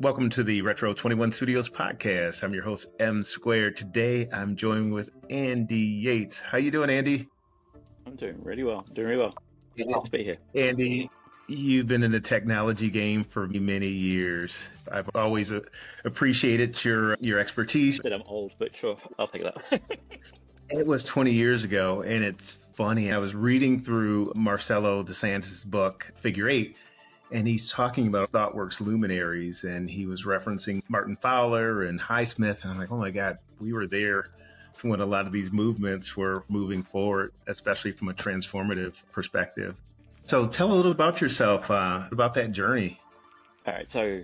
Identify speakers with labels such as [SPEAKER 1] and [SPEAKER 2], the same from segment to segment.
[SPEAKER 1] Welcome to the Retro21 Studios podcast. I'm your host, M Squared. Today, I'm joined with Andy Yates. How you doing, Andy?
[SPEAKER 2] I'm doing really well. Good to be here.
[SPEAKER 1] Andy, you've been in the technology game for many years. I've always appreciated your expertise.
[SPEAKER 2] Said I'm old, but sure, I'll take that.
[SPEAKER 1] It was 20 years ago, and it's funny. I was reading through Marcelo DeSantis' book, Figure Eight, and he's talking about ThoughtWorks luminaries, and he was referencing Martin Fowler and Highsmith. And I'm like, oh my God, we were there when a lot of these movements were moving forward, especially from a transformative perspective. So tell a little about yourself, about that journey.
[SPEAKER 2] All right, so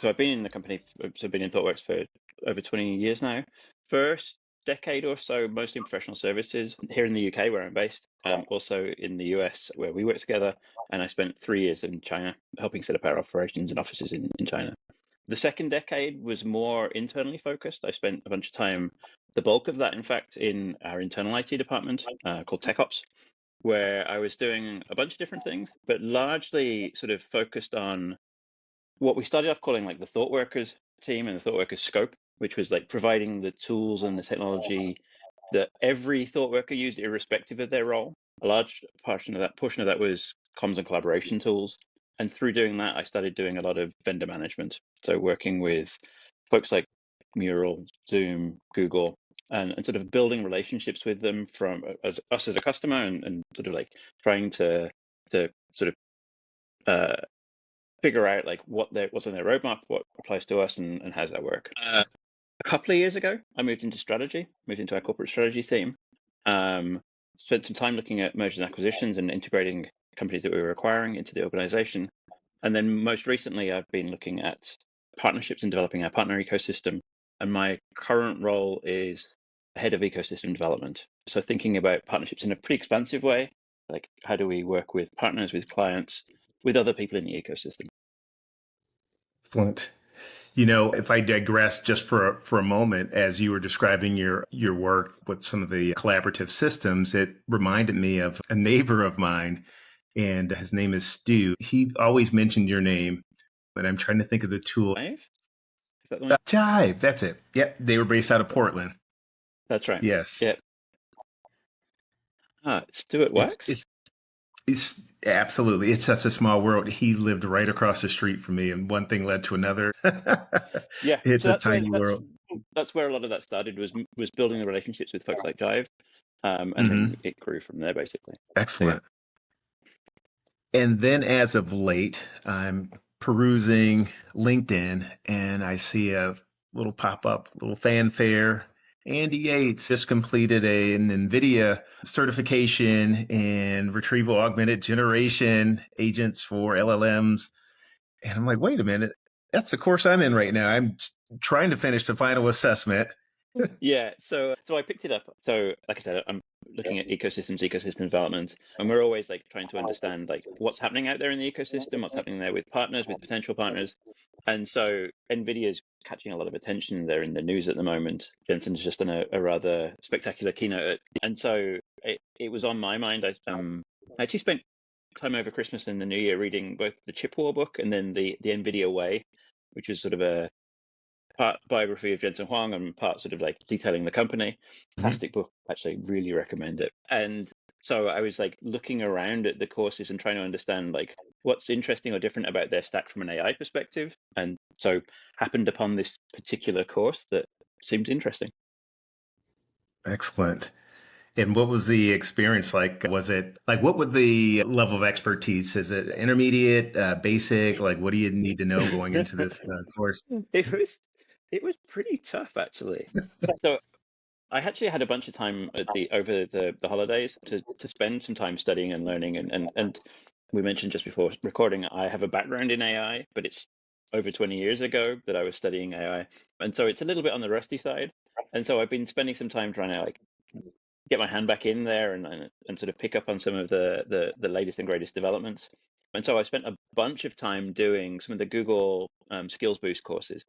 [SPEAKER 2] I've been in the company, so I've been in ThoughtWorks for over 20 years now. First decade or so, mostly in professional services here in the UK, where I'm based, also in the US, where we work together. And I spent 3 years in China, helping set up our operations and offices in China. The second decade was more internally focused. I spent a bunch of time, the bulk of that, in fact, in our internal IT department called TechOps, where I was doing a bunch of different things, but largely sort of focused on what we started off calling like the thought workers team and the thought workers scope, which was like providing the tools and the technology that every thought worker used, irrespective of their role. A large portion of that was comms and collaboration tools. And through doing that, I started doing a lot of vendor management. So working with folks like Mural, Zoom, Google, and sort of building relationships with them from as us as a customer, and sort of like trying to sort of figure out like what's on their roadmap, what applies to us, and how does that work. A couple of years ago, I moved into our corporate strategy team. Spent some time looking at mergers and acquisitions and integrating companies that we were acquiring into the organization. And then most recently, I've been looking at partnerships and developing our partner ecosystem. And my current role is head of ecosystem development. So thinking about partnerships in a pretty expansive way, like how do we work with partners, with clients, with other people in the ecosystem.
[SPEAKER 1] Excellent. You know, if I digress just for a moment, as you were describing your work with some of the collaborative systems, it reminded me of a neighbor of mine, and his name is Stu. He always mentioned your name, but I'm trying to think of the tool.
[SPEAKER 2] Jive? Is that the one?
[SPEAKER 1] Jive, that's it. Yep, they were based out of Portland.
[SPEAKER 2] That's right.
[SPEAKER 1] Yes.
[SPEAKER 2] Yep. Stuart Wax?
[SPEAKER 1] It's absolutely. It's such a small world. He lived right across the street from me, and one thing led to another.
[SPEAKER 2] Yeah,
[SPEAKER 1] It's
[SPEAKER 2] so
[SPEAKER 1] a tiny world.
[SPEAKER 2] That's where a lot of that started, was building the relationships with folks like Jive, and then it grew from there, basically.
[SPEAKER 1] Excellent. And then as of late, I'm perusing LinkedIn, and I see a little pop-up, little fanfare. Andy Yates just completed an NVIDIA certification in retrieval augmented generation agents for LLMs. And I'm like, wait a minute, that's the course I'm in right now. I'm trying to finish the final assessment.
[SPEAKER 2] Yeah, so I picked it up. So like I said, I'm looking at ecosystem development, and we're always like trying to understand like what's happening out there in the ecosystem, what's happening there with partners, with potential partners. And so NVIDIA is catching a lot of attention. They're in the news at the moment. Jensen's just done a rather spectacular keynote. And so it was on my mind. I actually spent time over Christmas and the New Year reading both the Chip War book and then the NVIDIA Way, which is sort of a part biography of Jensen Huang and part sort of like detailing the company. Fantastic book, actually, really recommend it. And so I was like looking around at the courses and trying to understand like what's interesting or different about their stack from an AI perspective. And so happened upon this particular course that seemed interesting.
[SPEAKER 1] Excellent. And what was the experience like? Was it like, what would the level of expertise? Is it intermediate, basic? Like, what do you need to know going into this course?
[SPEAKER 2] It was pretty tough, actually. So I actually had a bunch of time over the holidays to spend some time studying and learning. And we mentioned just before recording, I have a background in AI, but it's over 20 years ago that I was studying AI. And so it's a little bit on the rusty side. And so I've been spending some time trying to like get my hand back in there and sort of pick up on some of the latest and greatest developments. And so I spent a bunch of time doing some of the Google Skills Boost courses.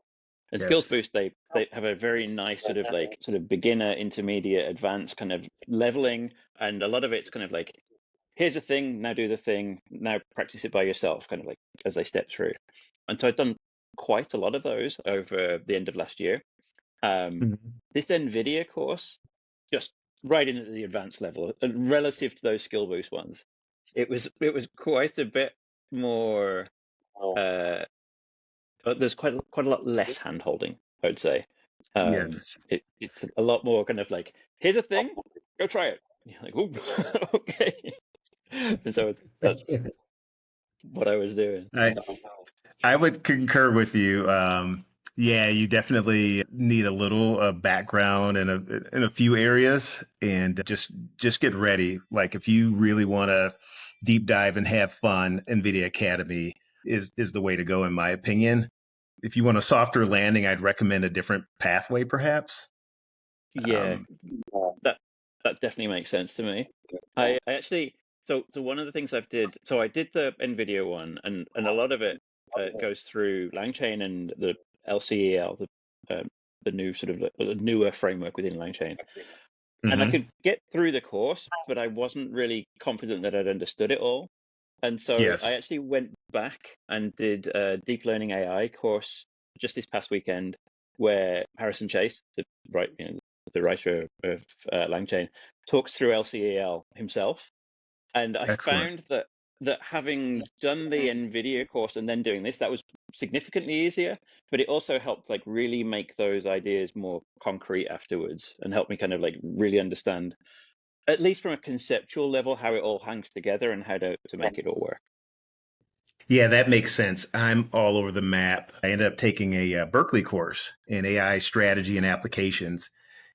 [SPEAKER 2] And
[SPEAKER 1] Yes.
[SPEAKER 2] Skills Boost, they have a very nice sort of beginner, intermediate, advanced kind of leveling, and a lot of it's kind of like, here's a thing, now do the thing, now practice it by yourself, kind of like as they step through. And so I've done quite a lot of those over the end of last year.
[SPEAKER 1] Mhm.
[SPEAKER 2] This NVIDIA course, just right in at the advanced level, and relative to those skill boost ones, it was quite a bit more. There's quite a lot less hand holding, I would say.
[SPEAKER 1] Yes.
[SPEAKER 2] It's a lot more kind of like, here's a thing, go try it. And you're like, "Ooh, okay." And so that's
[SPEAKER 1] That's it.
[SPEAKER 2] what I was doing.
[SPEAKER 1] I would concur with you. Yeah, you definitely need a little background in a few areas, and just get ready. Like if you really want to deep dive and have fun, NVIDIA Academy is the way to go, in my opinion. If you want a softer landing, I'd recommend a different pathway, perhaps.
[SPEAKER 2] Yeah,
[SPEAKER 1] Um,
[SPEAKER 2] that that definitely makes sense to me. I actually, so one of the things I did the NVIDIA one, and a lot of it goes through LangChain and the LCEL, the new sort of the newer framework within LangChain. And I
[SPEAKER 1] mhm.
[SPEAKER 2] could get through the course, but I wasn't really confident that I'd understood it all. And so I
[SPEAKER 1] Yes,
[SPEAKER 2] actually went back and did a deep learning AI course just this past weekend, where Harrison Chase, the writer of LangChain, talks through LCAL himself. And I
[SPEAKER 1] excellent.
[SPEAKER 2] found that having done the NVIDIA course and then doing this, that was significantly easier. But it also helped like really make those ideas more concrete afterwards, and help me kind of like really understand, at least from a conceptual level, how it all hangs together and how to make it all work.
[SPEAKER 1] Yeah, that makes sense. I'm all over the map. I ended up taking a Berkeley course in AI strategy and applications.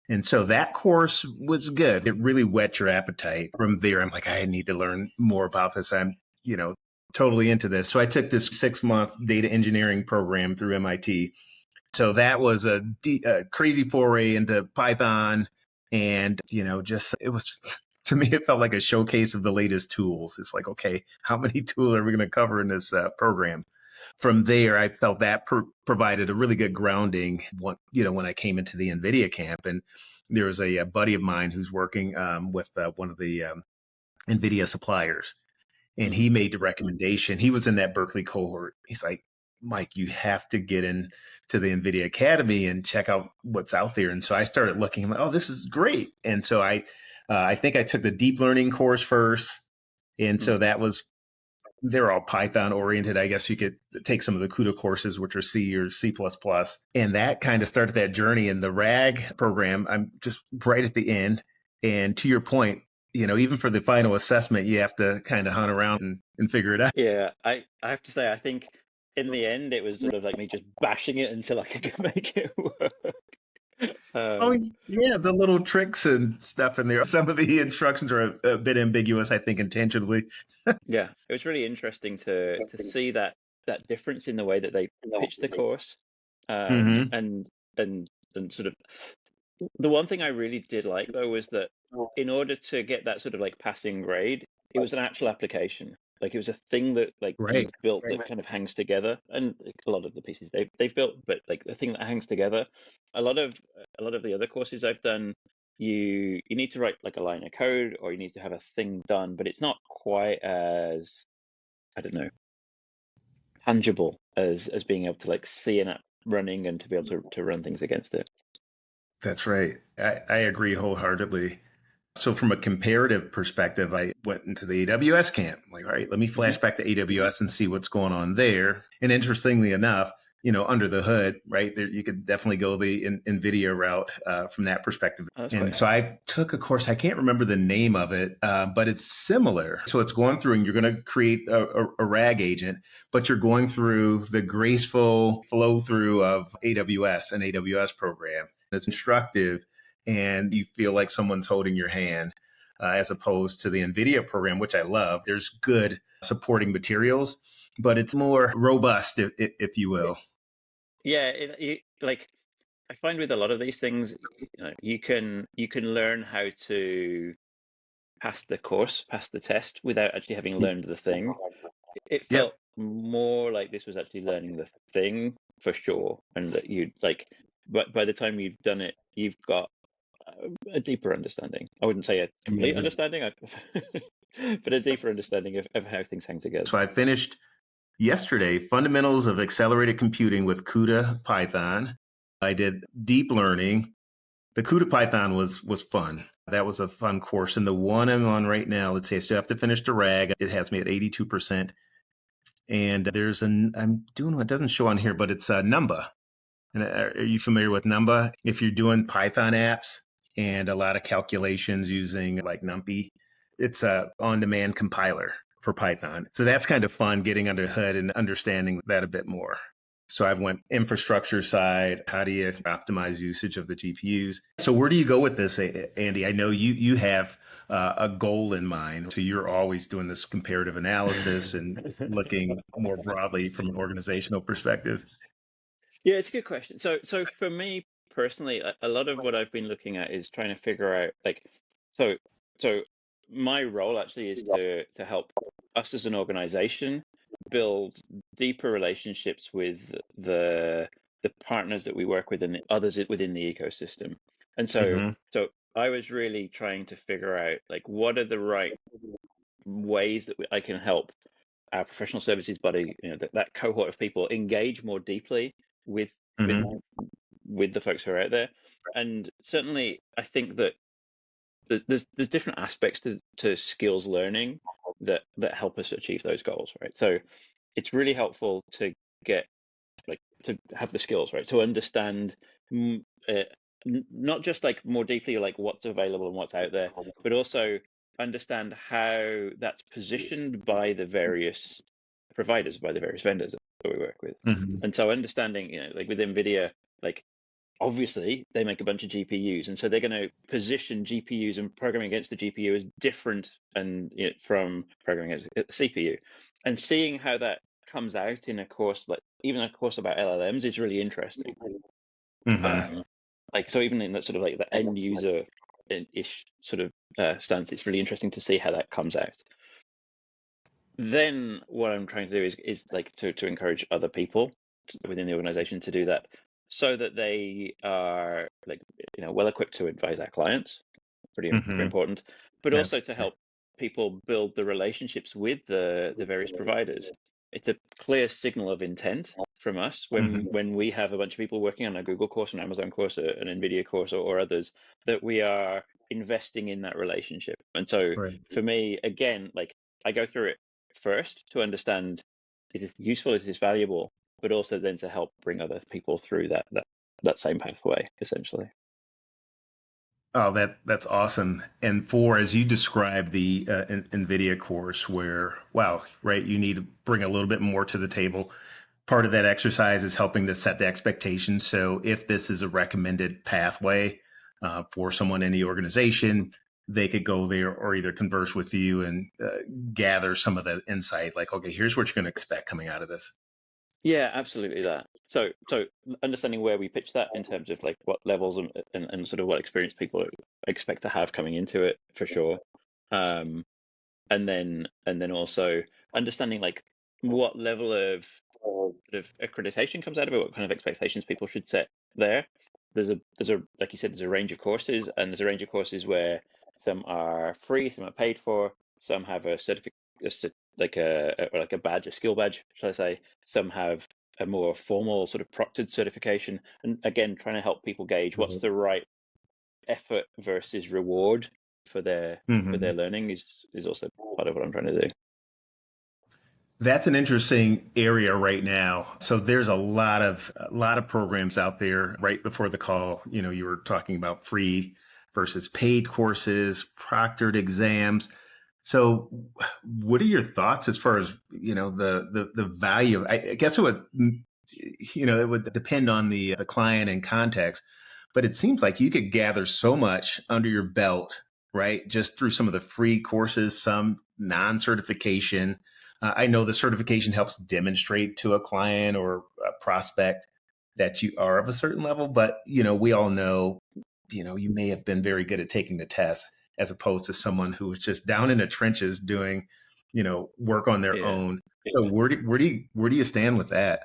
[SPEAKER 1] And so that course was good. It really whet your appetite. From there, I'm like, I need to learn more about this. I'm, you know, totally into this. So I took this 6 month data engineering program through MIT. So that was a crazy foray into Python. And, just it was, to me, it felt like a showcase of the latest tools. It's like, okay, how many tools are we going to cover in this program? From there, I felt that provided a really good grounding. When I came into the NVIDIA camp, and there was a buddy of mine who's working with one of the NVIDIA suppliers, and
[SPEAKER 2] Mm.
[SPEAKER 1] he made the recommendation. He was in that Berkeley cohort. He's like, Mike, you have to get in to the NVIDIA Academy and check out what's out there. And so I started looking. I'm like, oh, this is great. And so I think I took the deep learning course first, and so
[SPEAKER 2] Mm.
[SPEAKER 1] that was they're all Python oriented. I guess you could take some of the CUDA courses, which are C or C++. And that kind of started that journey. In the RAG program, I'm just right at the end. And to your point, even for the final assessment, you have to kind of hunt around and figure it out.
[SPEAKER 2] Yeah, I have to say, I think in the end it was sort of like me just bashing it until I could make it work.
[SPEAKER 1] Oh,
[SPEAKER 2] Um,
[SPEAKER 1] yeah, the little tricks and stuff in there. Some of the instructions are a bit ambiguous, I think, intentionally.
[SPEAKER 2] yeah, it was really interesting to see that difference in the way that they pitched the course,
[SPEAKER 1] Hmm.
[SPEAKER 2] and and sort of the one thing I really did like though was that in order to get that sort of like passing grade, it was an actual application. Like it was a thing that like
[SPEAKER 1] Right.
[SPEAKER 2] you've built that kind of hangs together, and like, a lot of the pieces they've built, but like the thing that hangs together. A lot of a lot of the other courses I've done, you need to write like a line of code, or you need to have a thing done, but it's not quite as, I don't know, tangible as being able to like see an app running and to be able to run things against it.
[SPEAKER 1] That's right. I agree wholeheartedly. So from a comparative perspective, I went into the AWS camp. Like, all right, let me
[SPEAKER 2] Hmm.
[SPEAKER 1] flash back to AWS and see what's going on there. And interestingly enough, under the hood, right there, you could definitely go the NVIDIA route from that perspective.
[SPEAKER 2] Oh, that's quite
[SPEAKER 1] And so
[SPEAKER 2] nice.
[SPEAKER 1] I took a course. I can't remember the name of it, but it's similar. So it's going through, and you're going to create a RAG agent, but you're going through the graceful flow through of AWS, an AWS program. It's instructive, and you feel like someone's holding your hand, as opposed to the NVIDIA program, which I love. There's good supporting materials, but it's more robust, if you will.
[SPEAKER 2] Yeah, like I find with a lot of these things, you can learn how to pass the course, pass the test without actually having learned the thing. It
[SPEAKER 1] Yep.
[SPEAKER 2] felt more like this was actually learning the thing for sure, and that you like, but by the time you've done it, you've got a deeper understanding. I wouldn't say a complete
[SPEAKER 1] Yeah.
[SPEAKER 2] understanding, but a deeper understanding of how things hang together.
[SPEAKER 1] So I finished yesterday, Fundamentals of Accelerated Computing with CUDA Python. I did deep learning. The CUDA Python was fun. That was a fun course. And the one I'm on right now, let's say I still have to finish the RAG. It has me at 82%. And I'm doing what doesn't show on here, but it's Numba. And are you familiar with Numba? If you're doing Python apps and a lot of calculations using like NumPy, it's a on-demand compiler for Python. So that's kind of fun getting under the hood and understanding that a bit more. So I've went infrastructure side. How do you optimize usage of the GPUs? So where do you go with this, Andy? I know you have a goal in mind. So you're always doing this comparative analysis and looking more broadly from an organizational perspective.
[SPEAKER 2] Yeah, it's a good question. So for me personally, a lot of what I've been looking at is trying to figure out like, so so my role actually is to help us as an organization build deeper relationships with the the partners that we work with and the others within the ecosystem. And
[SPEAKER 1] Hmm.
[SPEAKER 2] so I was really trying to figure out like what are the right ways that I can help our professional services body, that cohort of people engage more deeply with with
[SPEAKER 1] Hmm.
[SPEAKER 2] with the folks who are out there. And certainly, I think that there's different aspects to skills learning that help us achieve those goals, right? So it's really helpful to get to have the skills, right? To understand mm, uh, not just like more deeply like what's available and what's out there, but also understand how that's positioned by the various providers, by the various vendors that we work with.
[SPEAKER 1] Hmm.
[SPEAKER 2] And so understanding, like with NVIDIA, like obviously they make a bunch of GPUs, and so they're going to position GPUs and programming against the GPU as different and from programming against a CPU, and seeing how that comes out in a course like even a course about LLMs is really interesting.
[SPEAKER 1] Hmm.
[SPEAKER 2] Um, like so even in that sort of like the end user ish sort of stance, it's really interesting to see how that comes out. Then what I'm trying to do is like to encourage other people within the organization to do that so that they are like well equipped to advise our clients, pretty
[SPEAKER 1] Hmm.
[SPEAKER 2] important, but also to
[SPEAKER 1] Absolutely.
[SPEAKER 2] help people build the relationships with the various providers. It's a clear signal of intent from us
[SPEAKER 1] Hmm.
[SPEAKER 2] when we have a bunch of people working on a Google course, an Amazon course, an NVIDIA course, or others, that we are investing in that relationship. And so
[SPEAKER 1] Right.
[SPEAKER 2] for me, again, like I go through it first to understand is this useful, is this valuable, but also then to help bring other people through that same pathway, essentially.
[SPEAKER 1] Oh, that's awesome. And for as you described the NVIDIA course, where wow, right, you need to bring a little bit more to the table. Part of that exercise is helping to set the expectations. So if this is a recommended pathway for someone in the organization, they could go there or either converse with you and gather some of the insight. Like, okay, here's what you're going to expect coming out of this.
[SPEAKER 2] Yeah, absolutely that. So understanding where we pitch that in terms of like what levels and sort of what experience people expect to have coming into it for sure. Um, and then also understanding like what level of sort of accreditation comes out of it, what kind of expectations people should set there. There's a like you said, there's a range of courses, and there's a range of courses where some are free, some are paid for, some have a certificate, like a badge, a skill badge, shall I say. Some have a more formal sort of proctored certification, and again, trying to help people gauge what's
[SPEAKER 1] Right.
[SPEAKER 2] the right effort versus reward for their
[SPEAKER 1] Hmm.
[SPEAKER 2] learning is also part of what I'm trying to do.
[SPEAKER 1] That's an interesting area right now. So there's a lot of programs out there. Right before the call, you were talking about free versus paid courses, proctored exams. So what are your thoughts as far as, the value? I guess it would depend on the client and context, but it seems like you could gather so much under your belt, right? Just through some of the free courses, some non-certification. I know the certification helps demonstrate to a client or a prospect that you are of a certain level, but we all know, you may have been very good at taking the test as opposed to someone who was just down in the trenches doing, work on their
[SPEAKER 2] Yeah.
[SPEAKER 1] own. So where do you stand with that?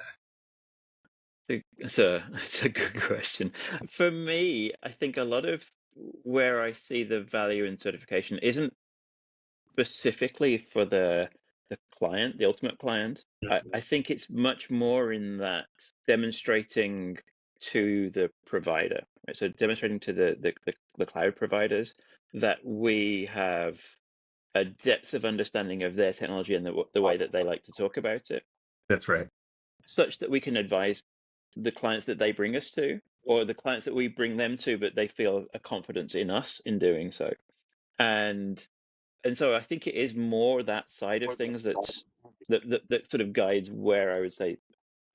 [SPEAKER 2] That's a good question. For me, I think a lot of where I see the value in certification isn't specifically for the the client, the ultimate client. I think it's much more in that demonstrating to the provider, right? So demonstrating to the cloud providers that we have a depth of understanding of their technology and the way that they like to talk about it,
[SPEAKER 1] That's right.
[SPEAKER 2] such that we can advise the clients that they bring us to, or the clients that we bring them to, but they feel a confidence in us in doing so. And so I think it is more that side of things that sort of guides where I would say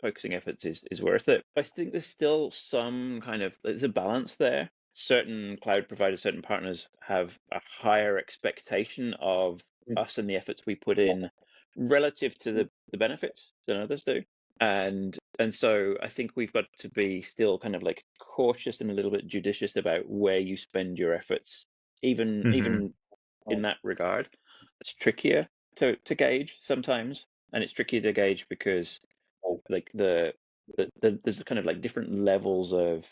[SPEAKER 2] focusing efforts is worth it. I think there's still some kind of there's a balance there. Certain cloud providers, certain partners have a higher expectation of us and the efforts we put in relative to the benefits than others do. And so I think we've got to be still kind of like cautious and a little bit judicious about where you spend your efforts, even in that regard. It's trickier to gauge sometimes, and it's trickier to gauge because like there's kind of like different levels of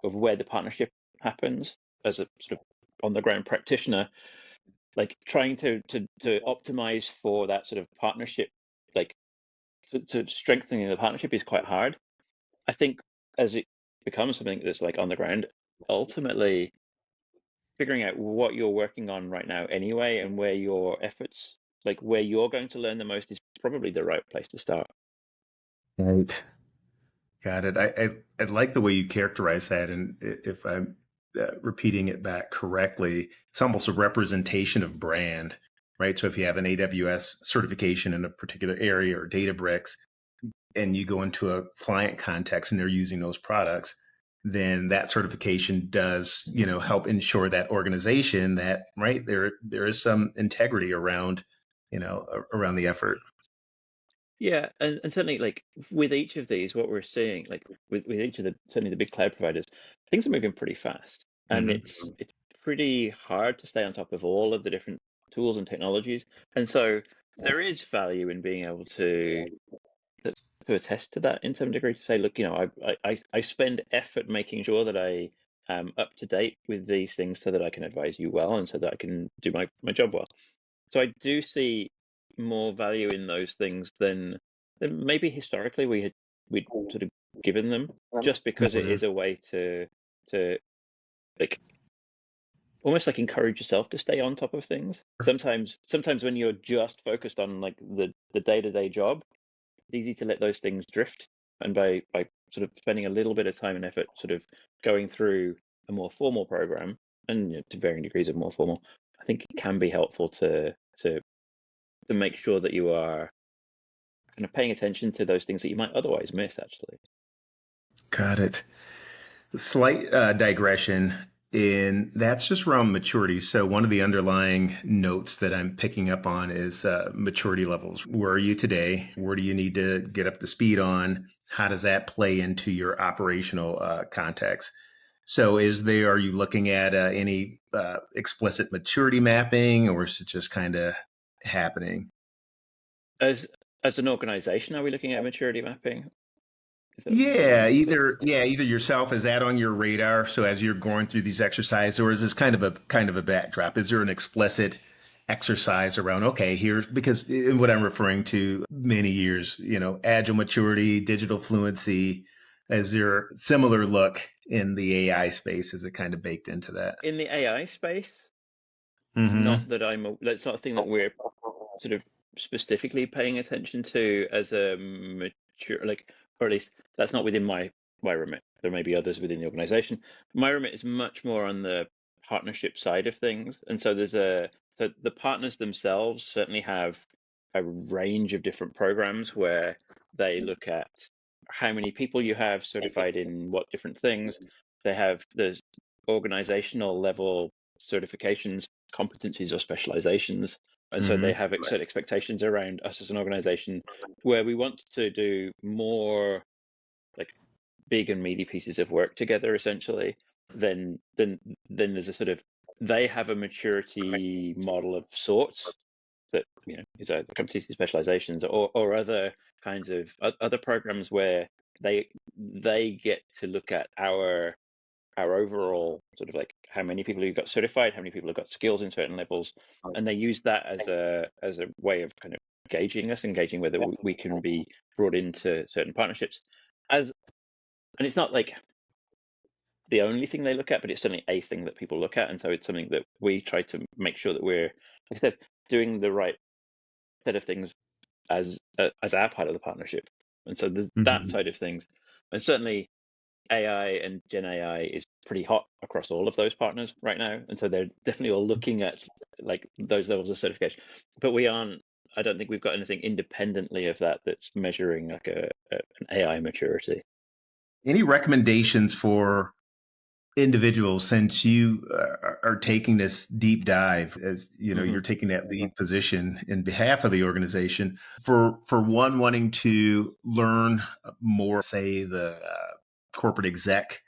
[SPEAKER 2] where the partnership happens as a sort of on the ground practitioner, like trying to optimize for that sort of partnership, like to strengthening the partnership is quite hard. I think as it becomes something that's like on the ground, ultimately figuring out what you're working on right now anyway and where your efforts, like where you're going to learn the most, is probably the right place to start.
[SPEAKER 1] Right. Got it. I like the way you characterize that, and if I'm repeating it back correctly, it's almost a representation of brand, right? So if you have an AWS certification in a particular area or Databricks, and you go into a client context and they're using those products, then that certification does, help ensure that organization that, right, there is some integrity around, around the effort.
[SPEAKER 2] Yeah, and certainly like with each of these, what we're seeing, like with each of the certainly the big cloud providers, things are moving pretty fast, and
[SPEAKER 1] Hmm.
[SPEAKER 2] it's pretty hard to stay on top of all of the different tools and technologies, and so there is value in being able to, to attest to that in some degree to say, look, I spend effort making sure that I am up to date with these things so that I can advise you well and so that I can do my job well. So I do see more value in those things than maybe historically we'd sort of given them, just because it
[SPEAKER 1] Hmm.
[SPEAKER 2] is a way to like almost like encourage yourself to stay on top of things. Sometimes when you're just focused on like the day-to-day job, it's easy to let those things drift. And by sort of spending a little bit of time and effort sort of going through a more formal program, and to varying degrees of more formal, I think it can be helpful to make sure that you are kind of paying attention to those things that you might otherwise miss, actually.
[SPEAKER 1] Got it. Slight digression, and that's just around maturity. So one of the underlying notes that I'm picking up on is maturity levels. Where are you today? Where do you need to get up to speed on? How does that play into your operational context? So are you looking at any explicit maturity mapping, or is it just kind of happening?
[SPEAKER 2] As an organization, are we looking at maturity mapping? Is that what you
[SPEAKER 1] Yeah,
[SPEAKER 2] mean?
[SPEAKER 1] either yourself, is that on your radar? So as you're going through these exercises, or is this kind of a backdrop? Is there an explicit exercise around, okay, here, because in what I'm referring to many years, agile maturity, digital fluency, is there similar look in the AI space? Is it kind of baked into that?
[SPEAKER 2] In the AI space,
[SPEAKER 1] Mm-hmm.
[SPEAKER 2] that's not a thing that we're sort of specifically paying attention to as a mature, like, or at least that's not within my remit. There may be others within the organization. My remit is much more on the partnership side of things, and so so the partners themselves certainly have a range of different programs where they look at how many people you have certified in what different things. There's organizational level certifications, competencies, or specializations, and so they
[SPEAKER 1] Mm-hmm.
[SPEAKER 2] have set expectations around us as an organization where we want to do more like big and meaty pieces of work together, essentially. Then there's a sort of they have a maturity model of sorts that is either competency specializations or other kinds of other programs where they get to look at our overall sort of like how many people who got certified, how many people have got skills in certain levels, and they use that as a way of kind of gauging us and gauging whether we can be brought into certain partnerships. And it's not like the only thing they look at, but it's certainly a thing that people look at. And so it's something that we try to make sure that we're, like I said, doing the right set of things as our part of the partnership. And so there's that side of things. And certainly AI and Gen AI is pretty hot across all of those partners right now. And so they're definitely all looking at like those levels of certification. But I don't think we've got anything independently of that that's measuring like an AI maturity.
[SPEAKER 1] Any recommendations for individuals, since you are taking this deep dive, as you know, you're taking that lead position in behalf of the organization, for one wanting to learn more, say the corporate exec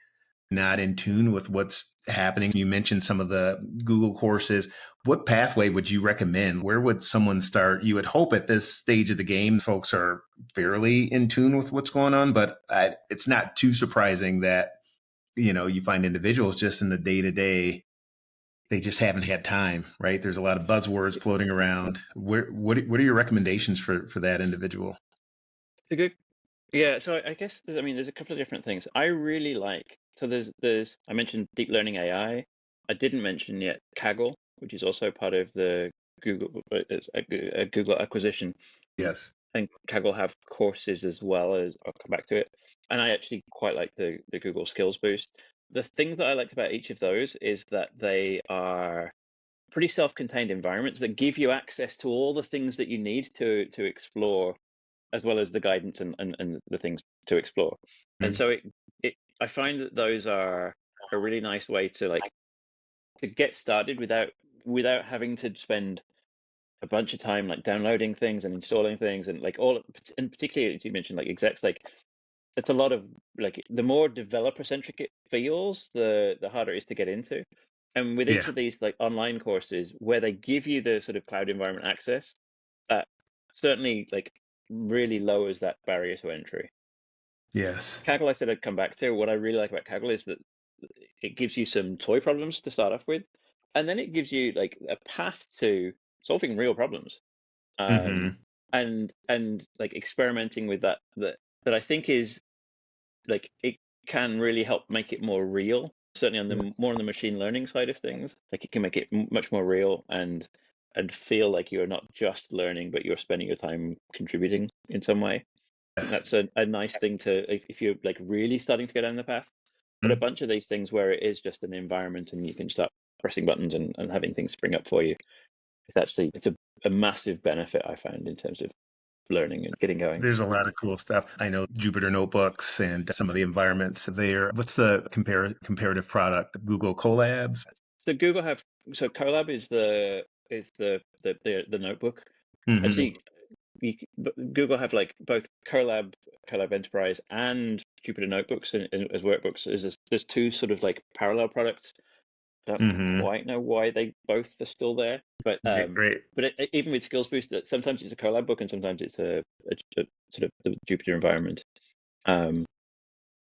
[SPEAKER 1] not in tune with what's happening? You mentioned some of the Google courses. What pathway would you recommend? Where would someone start? You would hope at this stage of the game, folks are fairly in tune with what's going on, but it's not too surprising that, you know, you find individuals just in the day to day, they just haven't had time, right? There's a lot of buzzwords floating around. What are your recommendations for that individual?
[SPEAKER 2] It's a good, yeah. So I guess there's a couple of different things I really like. So I mentioned deep learning AI. I didn't mention yet Kaggle, which is also part of the Google it's a Google acquisition.
[SPEAKER 1] Yes.
[SPEAKER 2] And Kaggle have courses as well, as I'll come back to it. And I actually quite like the Google Skills Boost. The thing that I liked about each of those is that they are pretty self-contained environments that give you access to all the things that you need to explore, as well as the guidance and the things to explore. And so I find that those are a really nice way to to get started without having to spend a bunch of time like downloading things and installing things and and particularly as you mentioned like execs, like it's a lot of like the more developer centric it feels, the harder it is to get into. And with each
[SPEAKER 1] Yeah.
[SPEAKER 2] of these like online courses where they give you the sort of cloud environment access, that certainly like really lowers that barrier to entry.
[SPEAKER 1] Yes.
[SPEAKER 2] Kaggle, I said I'd come back to. What I really like about Kaggle is that it gives you some toy problems to start off with, and then it gives you like a path to solving real problems,
[SPEAKER 1] Hmm.
[SPEAKER 2] and like experimenting with that I think is like it can really help make it more real. Certainly on the
[SPEAKER 1] Yes.
[SPEAKER 2] more on the machine learning side of things, like it can make it much more real and feel like you're not just learning, but you're spending your time contributing in some way. I think
[SPEAKER 1] Yes.
[SPEAKER 2] that's a nice thing to if you're like really starting to go down the path. But a bunch of these things where it is just an environment and you can start pressing buttons and having things spring up for you, it's a massive benefit I found in terms of learning and getting going.
[SPEAKER 1] There's a lot of cool stuff. I know Jupyter Notebooks and some of the environments there. What's the comparative product? Google Colabs?
[SPEAKER 2] So Colab is the notebook.
[SPEAKER 1] Hmm.
[SPEAKER 2] Actually, Google have like both Colab Enterprise and Jupyter Notebooks as workbooks. There's two sort of like parallel products. I don't
[SPEAKER 1] Hmm.
[SPEAKER 2] quite know why they both are still there, but
[SPEAKER 1] Great.
[SPEAKER 2] even with Skills Boost, sometimes it's a Colab book and sometimes it's a sort of the Jupyter environment. Um,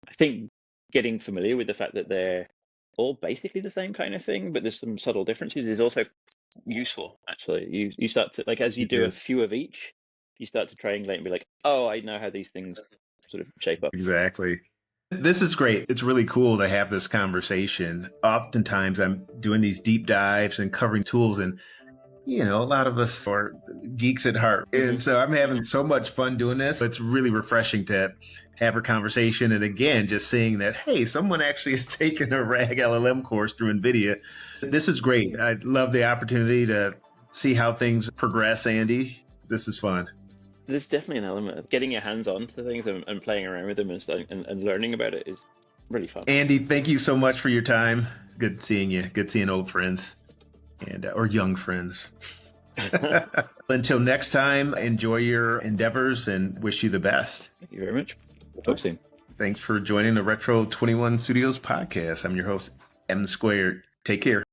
[SPEAKER 2] I think getting familiar with the fact that they're all basically the same kind of thing, but there's some subtle differences is also useful. Actually, you start to like as you
[SPEAKER 1] It
[SPEAKER 2] do a
[SPEAKER 1] is.
[SPEAKER 2] few of each, you start to triangulate and be like, oh, I know how these things sort of shape up.
[SPEAKER 1] Exactly. This is great. It's really cool to have this conversation. Oftentimes I'm doing these deep dives and covering tools, and you know, a lot of us are geeks at heart. And so I'm having so much fun doing this. It's really refreshing to have a conversation. And again, just seeing that, hey, someone actually has taken a RAG LLM course through NVIDIA. This is great. I love the opportunity to see how things progress, Andy. This is fun.
[SPEAKER 2] There's definitely an element of getting your hands on to things and playing around with them and starting and learning about it is really fun.
[SPEAKER 1] Andy, thank you so much for your time. Good seeing you. Good seeing old friends and or young friends. Until next time, enjoy your endeavors and wish you the best.
[SPEAKER 2] Thank you very much. Talk soon.
[SPEAKER 1] Thanks for joining the Retro21 Studios podcast. I'm your host, M Squared. Take care.